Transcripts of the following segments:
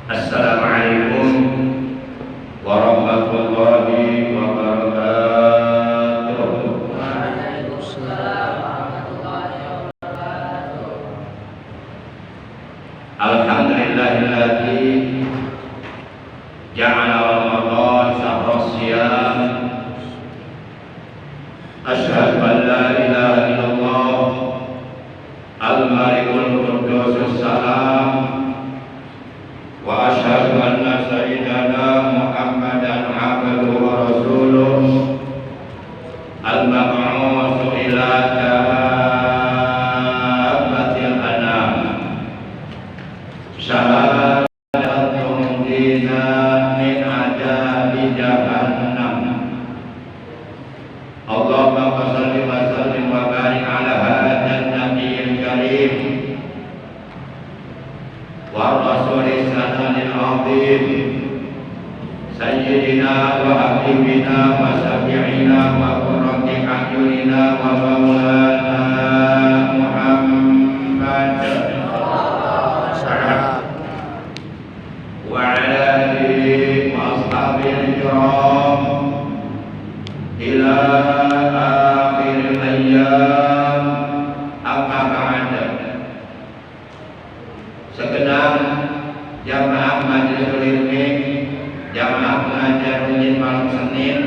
Assalamualaikum warahmatullahi wabarakatuh. Waalaikumsalam warahmatullahi wabarakatuh. Alhamdulillahilladzi ja'ala Ramadan syahra shiyam. Asyhadu an la ilaha illallah al-malikul quddus salam wa asyhadu anna sayyidana Muhammadan abduhu wa rasuluh al-mab'uts ila kaffatil anam. Syahadatun dina min adabi jahannam. Allahumma shalli wa sallim wa barik ala hadzal nabiyil karim wa rasulil sanadil azim sayyidina wa habibina wa syafi'ina wa qurrati a'yunina wa maulana Muhammad wa ala alihi wa ashabil kiram ila akhir ayyam. Amma ba'd. Segenap jamaah majelis ilmi, jamaah pengajar masjid malam Senin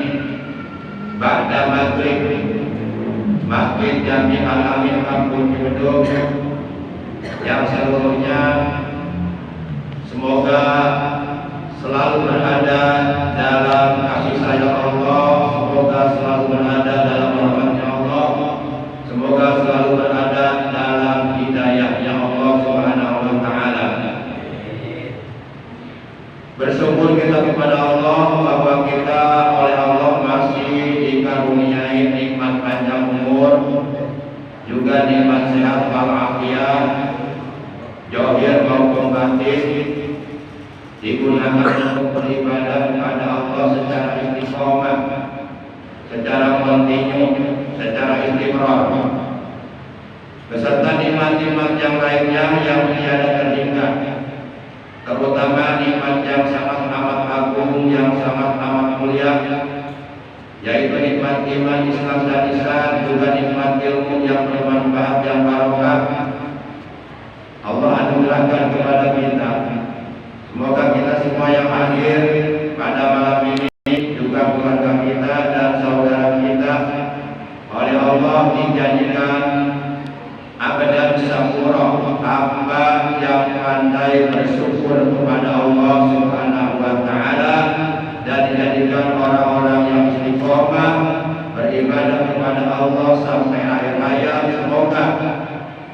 ba'da maghrib Masjid Jami Al-Amin Kampung Cibeduk yang seluruhnya semoga selalu berada dalam kasih sayang Allah, semoga selalu berada dalam rahmatnya Allah, semoga selalu berada dalam hidayahnya Allah Subhanahu wa taala. Bersyukur kita kepada Allah bahwa kita oleh Allah masih dikaruniai nikmat panjang umur, juga nikmat sehat walafiat, zahir maupun batin, digunakan untuk beribadah kepada Allah secara istiqomah, secara kontinu, secara istimrar, beserta nikmat-nikmat yang lainnya yang tiada terhingga, terutama nikmat yang sangat amat agung, yang sangat amat mulia, yaitu nikmat iman, Islam dan ihsan, juga nikmat ilmu yang bermanfaat, yang barokah Allah anugerahkan kepada kita. Semoga kita semua yang hadir pada malam ini, juga keluarga kita dan saudara kita, oleh Allah dijadikan abadan syakura, hamba yang pandai bersyukur kepada Allah Subhanahu wa taala, dan dijadikan orang-orang yang istiqomah beribadah kepada Allah sampai akhir hayat. Semoga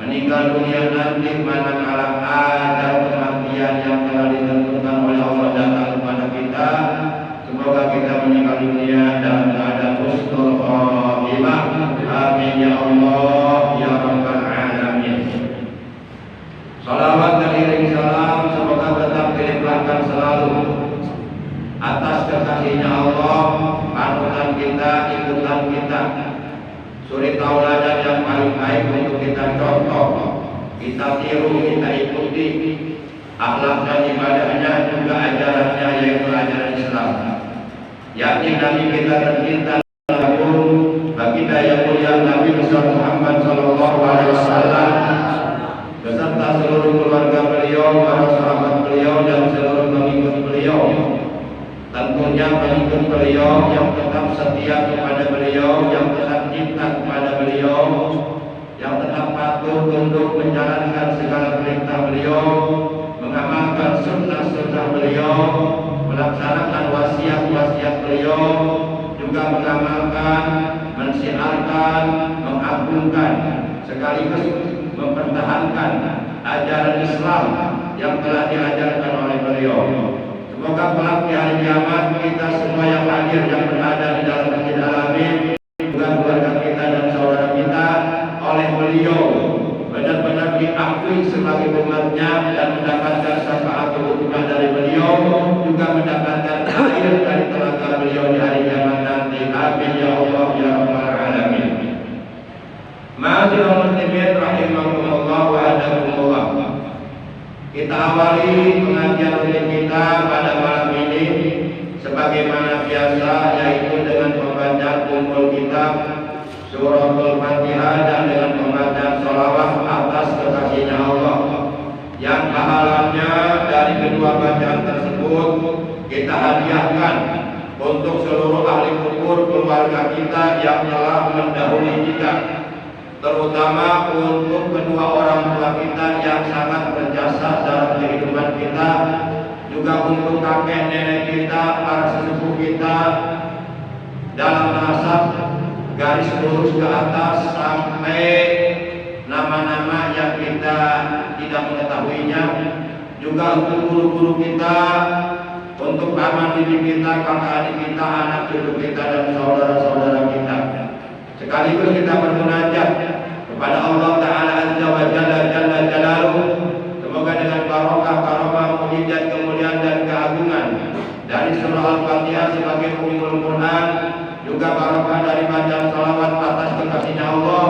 meninggal dunia nanti manakala ada kematian yang telah ditentukan oleh Allah datang kepada kita, semoga kita meninggal dunia dalam keadaan husnul khatimah. Amin ya Allah ya rabbal alamin. Salawat dan iring salam semoga tetap dilimpahkan selalu atas kekasihnya Allah, panutan kita, ikutan kita, suri tauladan yang paling baik untuk kita contoh, kita tiru, kita ikuti akhlak dan ibadahnya, juga ajarannya, yaitu ajaran Islam. Yakni Nabi kita tercinta baginda yang mulia Nabi besar Muhammad sallallahu alaihi wasallam beserta seluruh keluarga beliau, para sahabat beliau dan seluruh pengikut beliau. Tentunya pengikut beliau yang tetap setia kepada beliau, yang tetap cinta kepada beliau, yang tetap patuh tunduk menjalankan segala perintah beliau, mengamalkan sunnah-sunnah beliau, melaksanakan wasiat-wasiat beliau, juga mengamalkan, mensiarkan, mengagungkan, sekaligus mempertahankan ajaran Islam yang telah diajarkan oleh beliau. Semoga kelak di hari kiamat kita semua yang hadir, yang berada di dalam Masjid Al-Amin, juga keluarga kita dan saudara kita, oleh beliau benar-benar diakui sebagai umatnya dan mendapatkan syafaat utuh dari beliau, juga mendapatkan air dari tenaga beliau di hari kiamat nanti. Amin ya Allah ya rabbal alamin. Ma'asyiral muslimin rahimakumullah wa adakumullah. Kita awali pengajian rutin kita pada malam ini sebagaimana biasa, yaitu dengan pembacaan ummul kitab suratul Fatihah dan dengan pembacaan sholawat atas kekasihnya Allah, yang pahalanya dari kedua bacaan tersebut kita hadiahkan untuk seluruh ahli kubur keluarga kita yang telah mendahului kita, terutama untuk kedua orang tua kita yang sangat berjasa dalam kehidupan kita, juga untuk kakek nenek kita, para sesepuh kita dalam nasab garis lurus ke atas sampai nama-nama yang kita tidak mengetahuinya, juga untuk guru-guru kita, untuk paman bibi kita, kakak adik kita, anak cucu kita, dan saudara-saudara kita. Sekaligus kita bermunajat kepada Allah Ta'ala Azza wa Jalla Jalla Jalaluh, semoga dengan barokah, karomah, mujizat, kemuliaan dan keagungan dari surah Al-Fatihah sebagai ummul Quran, juga barokah dari bacaan salawat atas kekasihnya Allah,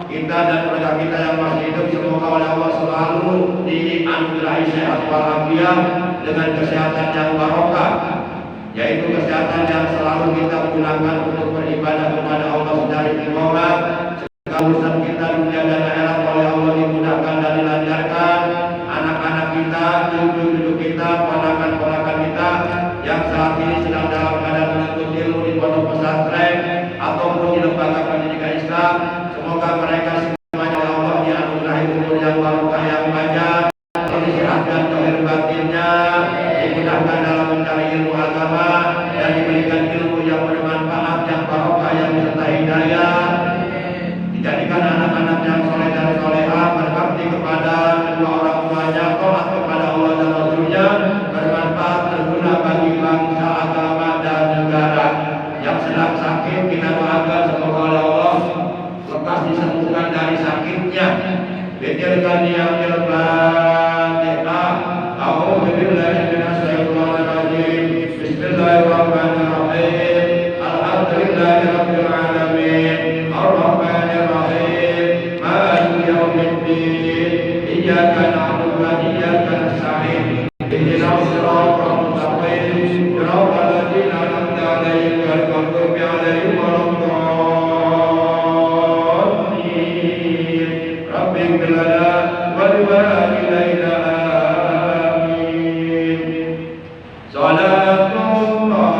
kita dan keluarga kita yang masih hidup semoga oleh Allah selalu dianugerahi sehat walafiat dengan kesehatan yang barokah, yaitu kesehatan yang selalu kita gunakan untuk beribadah kepada Allah dari ibadah. Segala urusan kita dunia dan akhirat oleh Allah dimudahkan dan dilancarkan. Anak-anak kita, cucu-cucu kita, ponakan-ponakan kita yang saat ini sedang dalam keadaan menuntut ilmu di pondok pesantren ataupun di lembaga pendidikan Islam, semoga mereka semuanya oleh Allah dianugerahi umur yang barokah yang panjang, disehatkan zahir batinnya, dimudahkan dalam mencari ilmu agama dan diberikan ilmu yang bermanfaat, yang barokah, yang disertai hidayah, dijadikan anak-anak yang soleh dan solehah, berbakti kepada kedua orang tuanya, taat kepada Allah dan Rasulnya, bermanfaat, berguna bagi bangsa, agama dan negara. Yang sedang sakit kita doakan semoga oleh Allah lekas disembuhkan dari sakitnya. Bitirkan yang Al-Fatihah. A'udzu billahi minasyaitonir rajim. Bismillahirrahmanirrahim. Alhamdulillahirabbil alamin. Arrahmanir rahim. Maliki yaumiddin. Iyyaka na'budu wa iyyaka nasta'in. Ihdinas siratal mustaqim. Siratal ladzina an'amta 'alaihim ghairil maghdubi 'alaihim waladdallin. Rabbighfir lana wa liwalidayna. Amin. Salatullah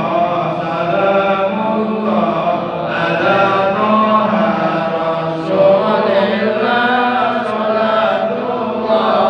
salamullah ala Taha Rasulillah. Salatullah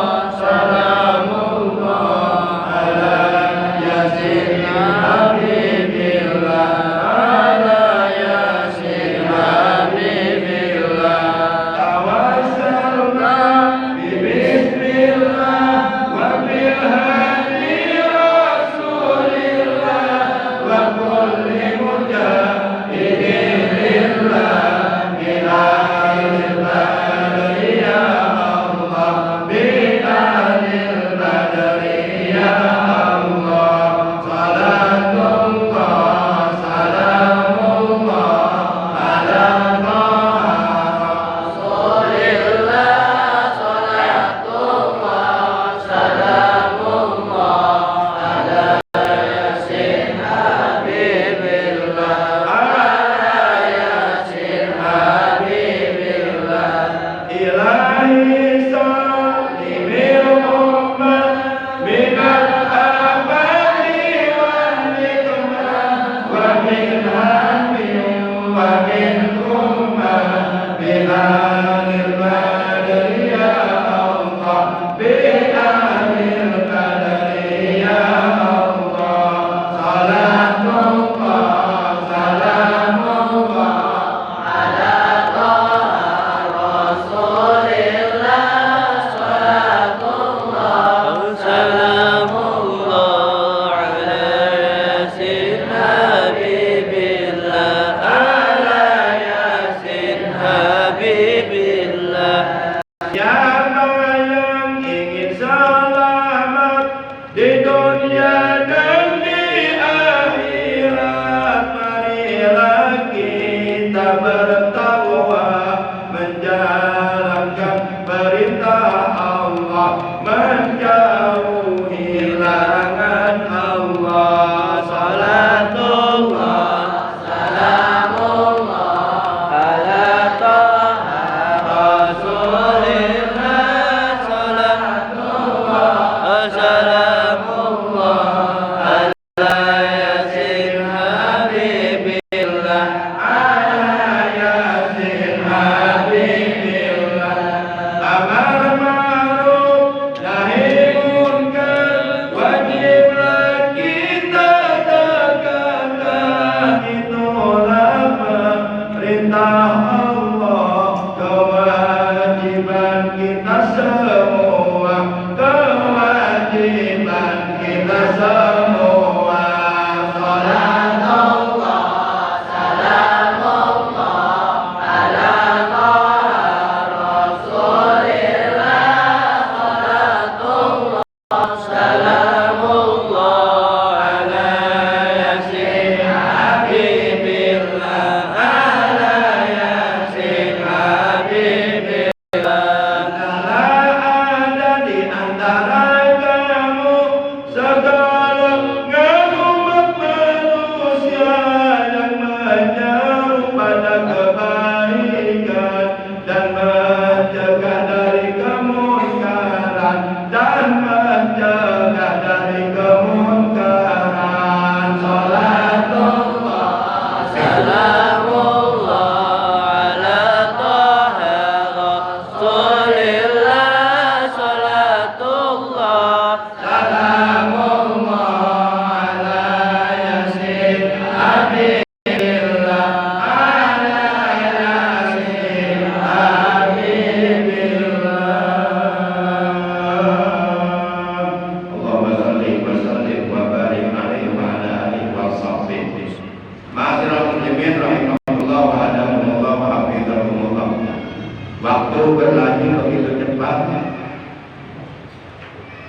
Waktu berlalu begitu cepat.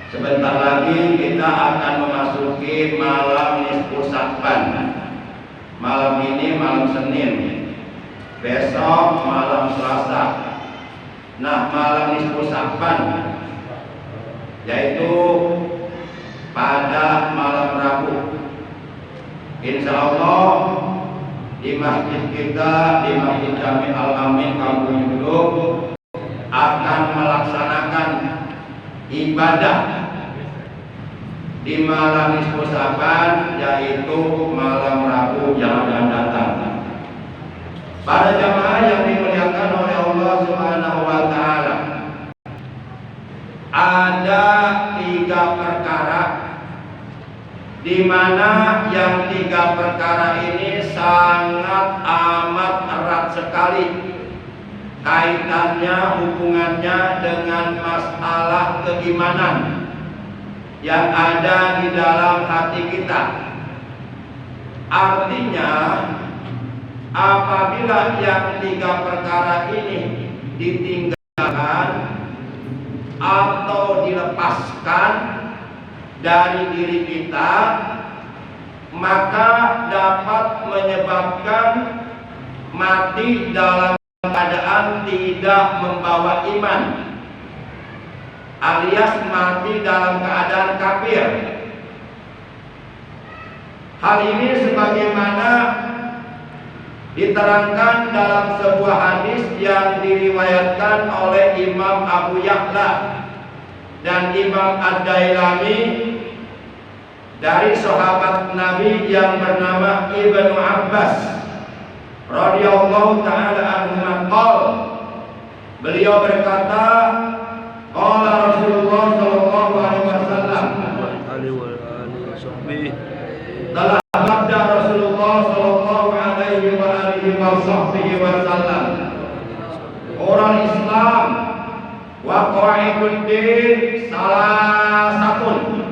Sebentar lagi kita akan memasuki malam nisfu Sya'ban. Malam ini malam Senin, besok malam Selasa. Nah, malam nisfu Sya'ban yaitu pada malam Rabu. Insya Allah di masjid kita, di Masjid Jami Al-Amin Kampung Yuduk, akan melaksanakan ibadah di malam nisfu Sya'ban, yaitu malam Rabu yang akan datang. Para jamaah yang dimuliakan oleh Allah Subhanahu wa Ta'ala, ada 3 perkara di mana yang 3 perkara ini sangat amat erat sekali kaitannya, hubungannya dengan masalah keimanan yang ada di dalam hati kita. Artinya, apabila yang 3 perkara ini ditinggalkan atau dilepaskan dari diri kita, maka dapat menyebabkan mati dalam keadaan tidak membawa iman, alias mati dalam keadaan kafir. Hal ini sebagaimana diterangkan dalam sebuah hadis yang diriwayatkan oleh Imam Abu Ya'la dan Imam Ad-Dailami dari sahabat Nabi yang bernama Ibnu Abbas radhiyallahu taala anhu. Beliau berkata, qala Rasulullah sallallahu alaihi wasallam, telah bersabda Rasulullah sallallahu alaihi wasallam, orang Islam wa qa'iduddin salah satu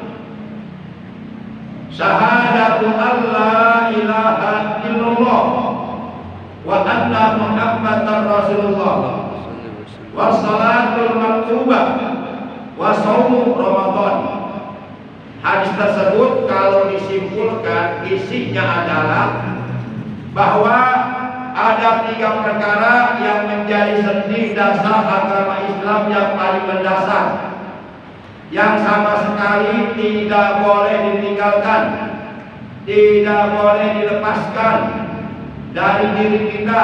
syahadatu an la ilaha illallah wa anna muhammadar rasulullah wa salatul maktubah wa shaumu ramadan. Hadis tersebut kalau disimpulkan isinya adalah bahwa ada 3 perkara yang menjadi sendi dasar agama Islam yang paling mendasar, yang sama sekali tidak boleh ditinggalkan, tidak boleh dilepaskan dari diri kita,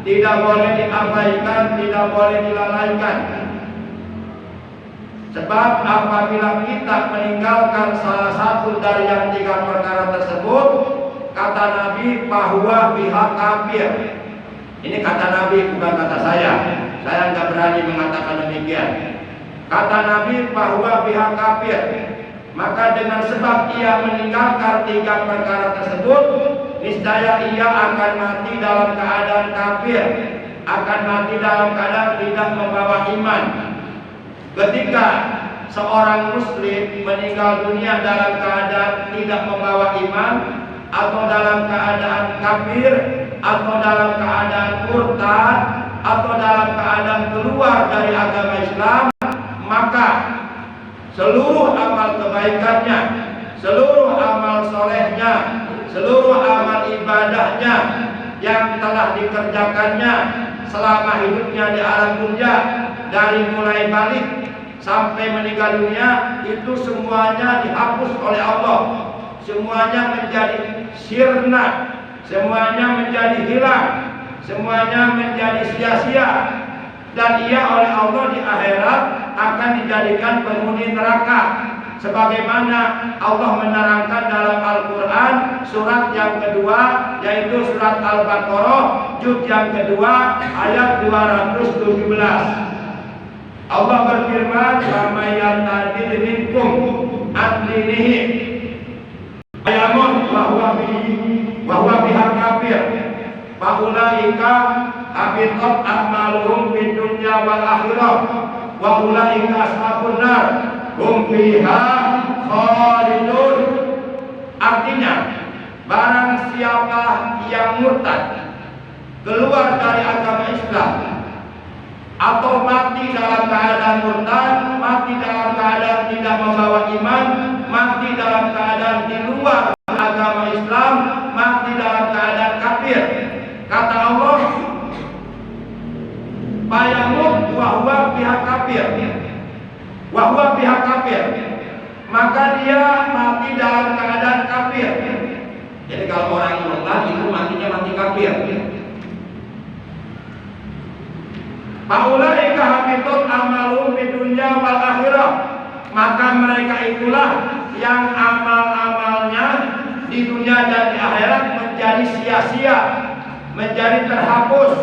tidak boleh diabaikan, tidak boleh dilalaikan. Sebab apabila kita meninggalkan salah satu dari yang 3 perkara tersebut, kata kata Nabi bahwa pihak kafir. Ini kata Nabi, bukan kata saya. Saya nggak berani mengatakan demikian. Kata Nabi bahwa pihak kafir, maka dengan sebab ia meninggalkan 3 perkara tersebut, niscaya ia akan mati dalam keadaan kafir, akan mati dalam keadaan tidak membawa iman. Ketika seorang muslim meninggal dunia dalam keadaan tidak membawa iman, atau dalam keadaan kafir, atau dalam keadaan murtad, atau dalam keadaan keluar dari agama Islam, maka seluruh amal kebaikannya, seluruh amal solehnya, seluruh amal ibadahnya yang telah dikerjakannya selama hidupnya di alam dunia, dari mulai balik sampai meninggal dunia, itu semuanya dihapus oleh Allah. Semuanya menjadi sirna, semuanya menjadi hilang, semuanya menjadi sia-sia, dan ia oleh Allah di akhirat akan dijadikan penghuni neraka, sebagaimana Allah menerangkan dalam Al-Quran surat yang kedua, yaitu surat Al-Baqarah juz yang kedua ayat 217. Allah berfirman, "Famayyan tadil minkum an dinihi ayamun bahwa pihak kafir, faulaika habitat a'maluhum fid dunya wal akhirah wa ulaika ashabun nar hum fiha khalidun." Artinya, barang siapa yang murtad, keluar dari agama Islam, atau mati dalam keadaan murtad, mati dalam keadaan tidak membawa iman, mati dalam keadaan di luar agama Islam, mati dalam keadaan kafir, kata Allah, bayamut wahwa pihak kafir, wahwa pihak kafir, maka dia mati dalam keadaan kafir. Jadi kalau orang murtad itu matinya mati kafir. Faulaika habitat amaluhum fid dunya wal akhirah, maka mereka itulah yang amal-amalnya di dunia dan di akhirat menjadi sia-sia, menjadi terhapus,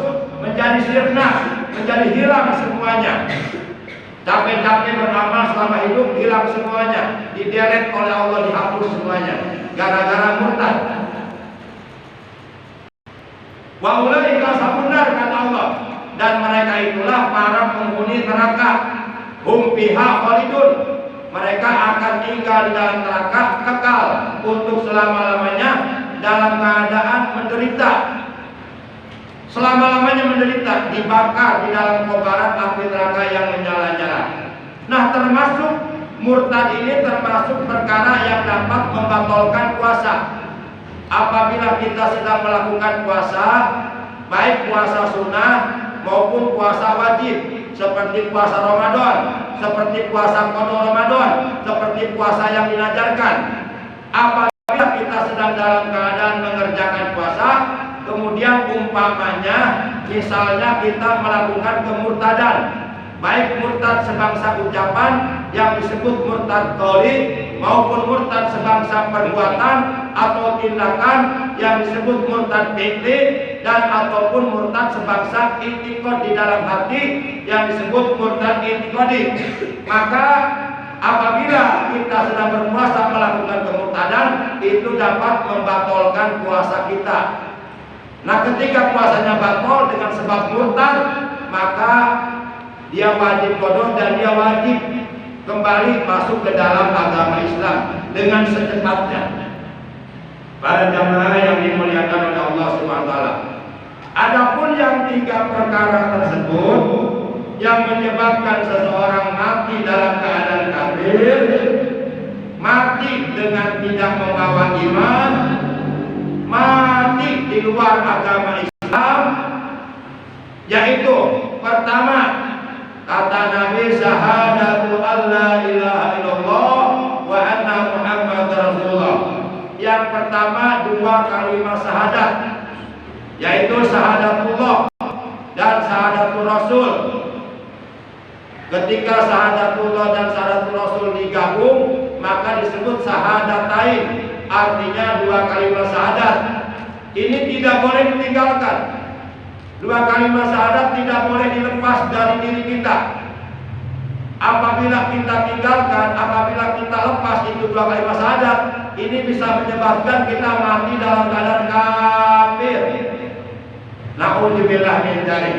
menjadi sirna, menjadi hilang semuanya. Capek-capek beramal selama hidup, hilang semuanya, didelete oleh Allah, dihapus semuanya gara-gara murtad. Wa ulaika ashabun nar, kata Allah, dan mereka itulah para penghuni neraka. Hum fiha khalidun, mereka akan tinggal di dalam neraka kekal untuk selama-lamanya dalam keadaan menderita. Selama-lamanya menderita, dibakar di dalam kobaran api neraka yang menyala-nyala. Nah, termasuk murtad ini termasuk perkara yang dapat membatalkan puasa. Apabila kita sedang melakukan puasa, baik puasa sunnah maupun puasa wajib, seperti puasa Ramadan, seperti puasa qada Ramadan, seperti puasa yang dinajarkan. Apabila kita sedang dalam keadaan mengerjakan puasa, kemudian umpamanya misalnya kita melakukan kemurtadan, baik murtad sebangsa ucapan yang disebut murtad qauli, maupun murtad sebangsa perbuatan atau tindakan yang disebut murtad fi'li, dan ataupun murtad sebangsa i'tiqad di dalam hati yang disebut murtad i'tiqadi. Maka apabila kita sedang berpuasa melakukan kemurtadan, itu dapat membatalkan puasa kita. Nah, ketika puasanya batal dengan sebab murtad, maka dia wajib qada dan dia wajib kembali masuk ke dalam agama Islam dengan secepatnya. Para jamaah yang dimuliakan oleh Allah Subhanahu wa taala. Adapun yang 3 perkara tersebut yang menyebabkan seseorang mati dalam keadaan kafir, mati dengan tidak membawa iman, mati di luar agama Islam, yaitu pertama, kata Nabi, syahadatu alla ilaha illallah wa anna Muhammadar Rasulullah. Yang pertama 2 kalimat syahadat, yaitu syahadatullah dan syahadatul Rasul. Ketika syahadatullah dan syahadatul Rasul digabung, maka disebut syahadatain. artinya dua kalimat syahadat. Ini tidak boleh ditinggalkan. Dua kalimat syahadat tidak boleh dilepas dari diri kita. Apabila kita tinggalkan, apabila kita lepas itu dua kalimat syahadat, ini bisa menyebabkan kita mati dalam keadaan kafir. Na'udzubillah min dzalik.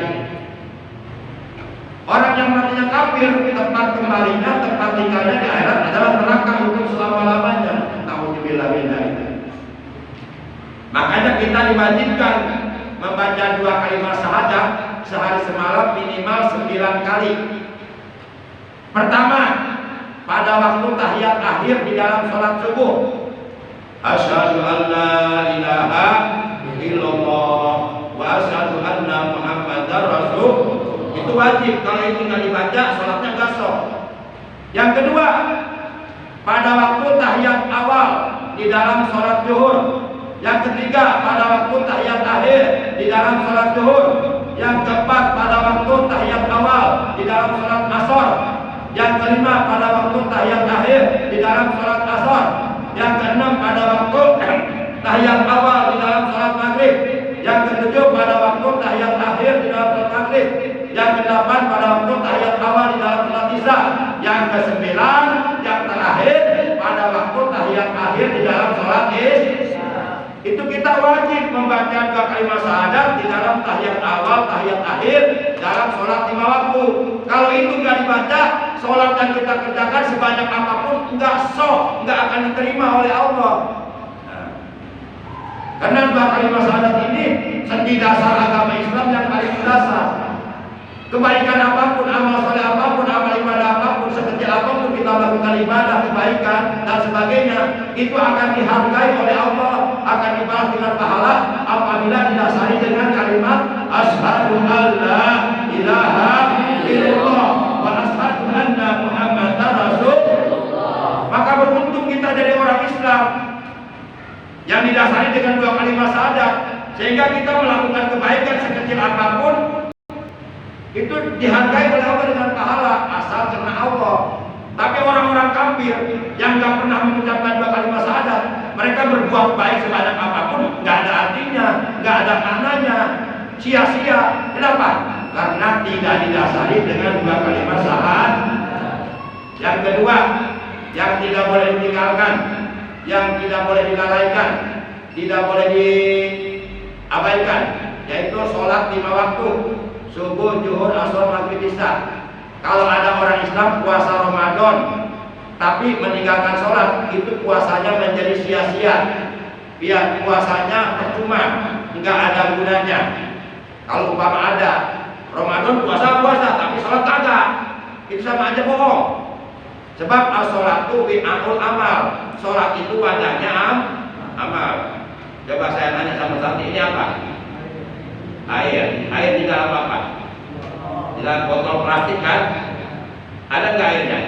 Orang yang matinya kafir, tempat kembalinya, tempat tinggalnya di akhirat adalah neraka untuk selama-lamanya. Na'udzubillah min dzalik. Makanya kita diwajibkan membaca dua kalimat syahadat sehari semalam minimal 9 kali. Pertama, pada waktu tahiyat akhir di dalam sholat subuh. Asyhadu an la ilaha illallah wa asyhadu anna Muhammadar Rasul. Itu wajib. Kalau itu nggak dibaca, sholatnya nggak sah. Yang kedua, pada waktu tahiyat awal di dalam sholat zuhur. Yang ketiga, pada waktu tahiyat akhir di dalam sholat zuhur. Yang keempat, pada waktu tahiyat awal di dalam sholat asar. Yang kelima, pada waktu tahiyat akhir di dalam sholat asar. Yang keenam, pada waktu tahiyat awal di dalam sholat maghrib. Yang ketujuh, pada waktu tahiyat akhir di dalam sholat maghrib. Yang kedelapan, pada waktu tahiyat awal di dalam sholat isya. Yang kesembilan, yang terakhir, pada waktu tahiyat akhir di dalam sholat isya. Itu kita wajib membaca dua kalimat syahadat di dalam tahiyat awal, tahiyat akhir, dalam sholat 5 waktu. Kalau itu nggak dibaca, sholat yang kita kerjakan sebanyak apapun nggak sah, nggak akan diterima oleh Allah. Karena dua kalimat syahadat ini sendi dasar agama Islam yang paling mendasar. Kebaikan apapun, amal soleh apapun, amal ibadah apapun, sekecil apapun kita melakukan ibadah, kebaikan dan sebagainya, itu akan dihargai oleh Allah, akan dibalas dengan pahala apabila didasari dengan kalimat asyhadu an la ilaha illallah wa asyhadu anna Muhammadar Rasulullah. Maka beruntung kita jadi orang Islam yang didasari dengan dua kalimat syahadat, sehingga kita melakukan kebaikan sekecil apapun itu dihargai oleh Allah dengan pahala asal karena Allah. Tapi orang-orang kafir yang nggak pernah mengucapkan dua kalimat syahadat, mereka berbuat baik sebanyak apapun nggak ada artinya, nggak ada maknanya, sia-sia. Kenapa? Karena tidak didasari dengan dua kalimat syahadat. Yang kedua, yang tidak boleh ditinggalkan, yang tidak boleh dilalaikan, tidak boleh diabaikan, yaitu sholat 5 waktu. Subuh, zuhur, asar, maghrib, isya. Kalau ada orang Islam puasa Ramadan tapi meninggalkan sholat, itu puasanya menjadi sia-sia. Biar puasanya percuma, nggak ada gunanya. Kalau umpama ada Ramadan puasa tapi sholat kagak, itu sama aja bohong. Sebab as-sholatu bi'amul amal. Sholat itu wadahnya amal. Coba saya tanya sama Santi, ini apa? Air tidak apa-apa. Di dalam botol plastik kan? Ada nggak airnya?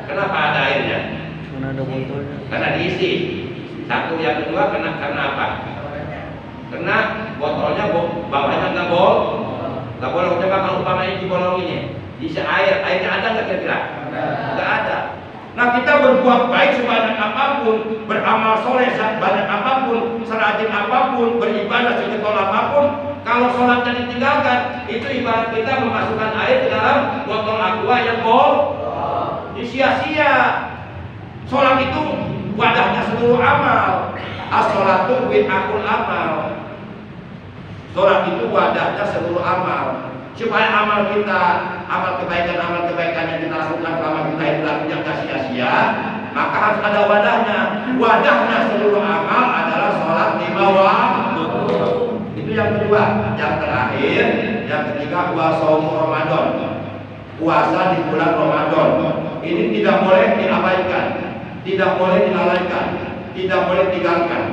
Kenapa ada airnya? Karena ada botolnya. Karena diisi. Satu, yang kedua karena apa? Karena botolnya bawahnya nggak bolong. Coba kalau umpamanya dibolong ini, diisi airnya ada nggak kira-kira? Nggak ada. Nah, kita berbuat baik sebanyak apapun, beramal soleh sebanyak apapun, serajin apapun, beribadah segetol apapun, kalau sholatnya ditinggalkan, itu ibarat kita memasukkan air ke dalam botol aqua yang sia-sia. Sholat itu wadahnya seluruh amal. As-sholatu bi'amul amal. Sholat itu wadahnya seluruh amal. Supaya amal kita, amal kebaikan yang kita lakukan selama kita hidup yang gak sia-sia, maka harus ada wadahnya. Wadahnya seluruh amal adalah sholat 5 waktu. Itu yang kedua. Yang terakhir, yang ketiga, puasa Ramadan. Puasa di bulan Ramadan. Ini tidak boleh diabaikan, tidak boleh dilalaikan, tidak boleh ditinggalkan.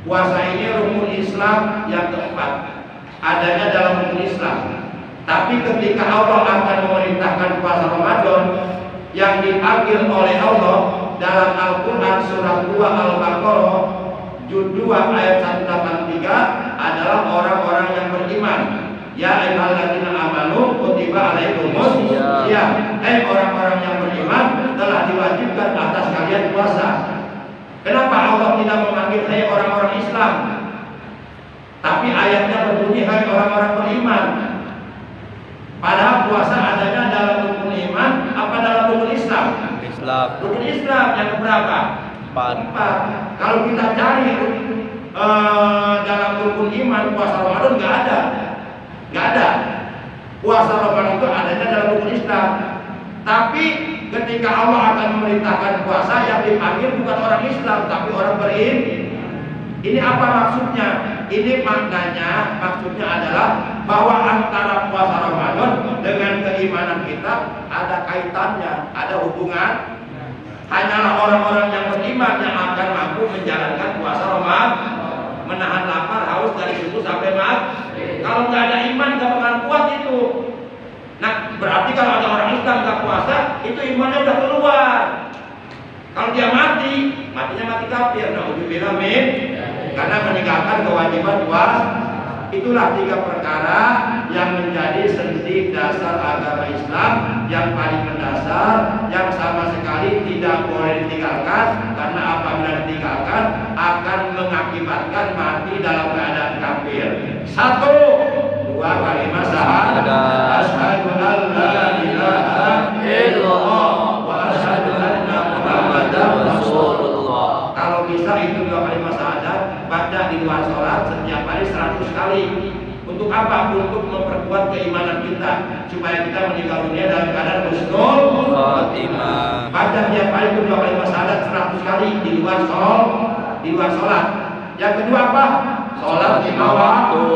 Puasa ini rukun Islam yang keempat. Adanya dalam rukun Islam. Tapi ketika Allah akan memerintahkan puasa Ramadan yang dipanggil oleh Allah dalam Al-Quran surah 2 Al-Baqarah juz 2 ayat 183 adalah orang-orang yang beriman. Ya ayyuhalladzina amanu kutiba alaikumus syiyam. Orang-orang yang beriman telah diwajibkan atas kalian puasa. Kenapa Allah tidak memanggil hai orang-orang Islam? Tapi ayatnya berbunyi hai orang-orang beriman. Padahal puasa adanya dalam rukun iman apa dalam rukun Islam? Islam. Rukun Islam yang berapa? 4. Kalau kita cari dalam rukun iman puasa Ramadan nggak ada. Puasa Ramadan itu adanya dalam rukun Islam. Tapi ketika Allah akan memerintahkan puasa, yang dipanggil bukan orang Islam tapi orang beriman. Ini apa maksudnya? Ini maksudnya adalah bahwa antara puasa Ramadan dengan keimanan kita ada kaitannya, ada hubungan. Hanyalah orang-orang yang beriman yang akan mampu menjalankan puasa Ramadan, menahan lapar, haus dari subuh sampai maghrib. Kalau nggak ada iman nggak bakal kuat itu. Nah, berarti kalau ada orang Islam nggak puasa, itu imannya udah keluar. Kalau dia matinya mati kafir. Nauzubillah min, karena meninggalkan kewajiban puasa. Itulah 3 perkara yang menjadi sendi dasar agama Islam yang paling mendasar, yang sama sekali tidak boleh ditinggalkan, karena apabila ditinggalkan akan mengakibatkan mati dalam keadaan kafir. 1, 2 kalimat syahadat, asyhadu an la ilaha illallah wa asyhadu anna muhammadar rasulullah. Kalau bisa itu 2 kalimat syahadat baca di luar sholat setiap hari 100 kali. Untuk apa? Untuk memperkuat keimanan kita, supaya kita meninggal dunia dalam keadaan husnul khotimah. Baca tiap hari itu 2 kalimat syahadat 100 kali di luar sholat. Yang kedua apa? Sholat 5 waktu,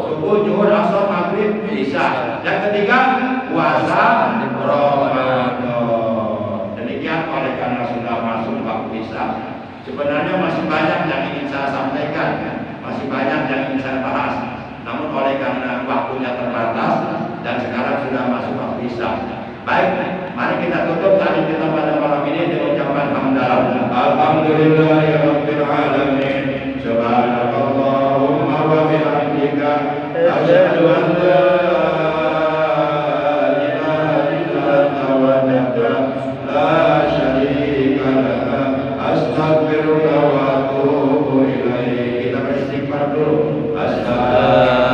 subuh, zuhur, asar, maghrib, isya. Yang ketiga puasa Ramadan. Demikian, oleh karena sudah masuk waktu isya, sebenarnya masih banyak yang ingin saya sampaikan, masih banyak yang ingin saya bahas. Namun oleh karena waktunya terbatas dan sekarang sudah masuk waktu isya. Baik, mari kita tutup tadi kita pada malam ini dengan ucapan hamdalah. Alhamdulillahirabbil alamin. Subhanakallahumma wa bihamdika asyhadu an la ilaha illa anta wahdaka la syarika laka astaghfiruka wa atubu ilaik. Kita beristighfar dulu. Alhamdulillah.